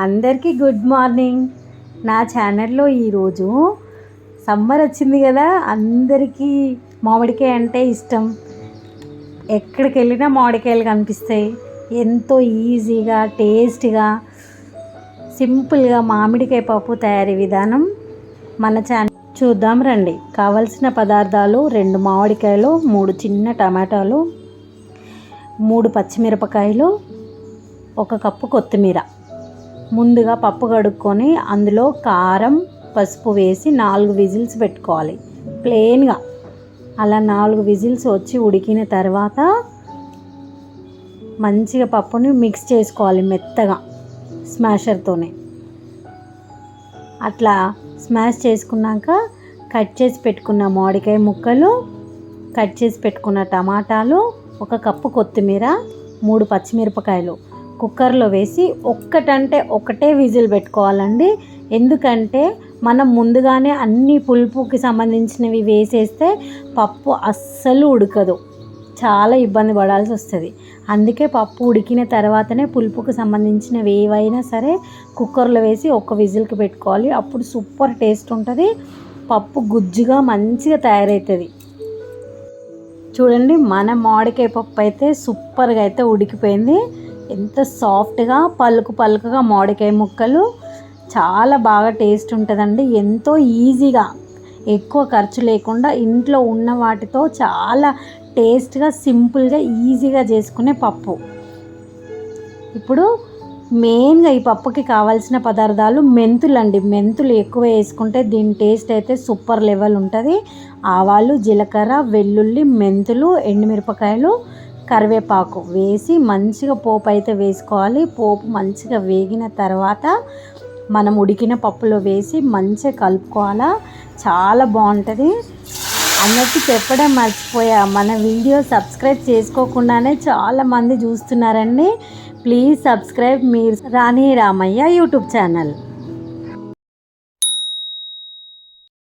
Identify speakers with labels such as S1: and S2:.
S1: అందరికీ good morning. నా ఛానల్లో ఈరోజు సమ్మర్ వచ్చింది కదా, అందరికీ మామిడికాయ అంటే ఇష్టం. ఎక్కడికి వెళ్ళినా మామిడికాయలు కనిపిస్తాయి. ఎంతో ఈజీగా టేస్ట్గా సింపుల్గా మామిడికాయ పప్పు తయారీ విధానం మన ఛానల్ చూద్దాం రండి. కావలసిన పదార్థాలు: 2 మామిడికాయలు, 3 చిన్న టమాటాలు, 3 పచ్చిమిరపకాయలు, 1 కప్పు కొత్తిమీర. ముందుగా పప్పు కడుక్కొని అందులో కారం, పసుపు వేసి 4 విజిల్స్ పెట్టుకోవాలి. ప్లెయిన్గా అలా 4 విజిల్స్ వచ్చి ఉడికిన తర్వాత మంచిగా పప్పుని మిక్స్ చేసుకోవాలి మెత్తగా స్మాషర్తోనే. అట్లా స్మాష్ చేసుకున్నాక కట్ చేసి పెట్టుకున్న మామిడికాయ ముక్కలు, కట్ చేసి పెట్టుకున్న టమాటాలు, 1 కప్పు కొత్తిమీర, 3 పచ్చిమిరపకాయలు కుక్కర్లో వేసి ఒకటే విజిల్ పెట్టుకోవాలండి. ఎందుకంటే మనం ముందుగానే అన్ని పులుపుకి సంబంధించినవి వేసేస్తే పప్పు అస్సలు ఉడకదు, చాలా ఇబ్బంది పడాల్సి వస్తుంది. అందుకే పప్పు ఉడికిన తర్వాతనే పులుపుకి సంబంధించినవి ఏవైనా సరే కుక్కర్లో వేసి 1 విజిల్కి పెట్టుకోవాలి. అప్పుడు సూపర్ టేస్ట్ ఉంటుంది, పప్పు గుజ్జుగా మంచిగా తయారవుతుంది. చూడండి, మన మామిడికాయ పప్పు అయితే సూపర్గా అయితే ఉడికిపోయింది. ఎంత సాఫ్ట్గా పలుకుగా మామిడికాయ ముక్కలు, చాలా బాగా టేస్ట్ ఉంటుందండి. ఎంతో ఈజీగా, ఎక్కువ ఖర్చు లేకుండా ఇంట్లో ఉన్న వాటితో చాలా టేస్ట్గా సింపుల్గా ఈజీగా చేసుకునే పప్పు. ఇప్పుడు మెయిన్గా ఈ పప్పుకి కావాల్సిన పదార్థాలు మెంతులు అండి. మెంతులు ఎక్కువ వేసుకుంటే దీని టేస్ట్ అయితే సూపర్ లెవెల్ ఉంటుంది. ఆవాలు, జీలకర్ర, వెల్లుల్లి, మెంతులు, ఎండుమిరపకాయలు, కరివేపాకు వేసి మంచిగా పోపు అయితే వేసుకోవాలి. పోపు మంచిగా వేగిన తర్వాత మనం ఉడికిన పప్పులో వేసి మంచిగా కలుపుకోవాలా. చాలా బాగుంటుంది. అన్నట్టు చెప్పడం మర్చిపోయా, మన వీడియో సబ్స్క్రైబ్ చేసుకోకుండానే చాలామంది చూస్తున్నారండి. ప్లీజ్ సబ్స్క్రైబ్ మీరు రాణి రామయ్య యూట్యూబ్ ఛానల్.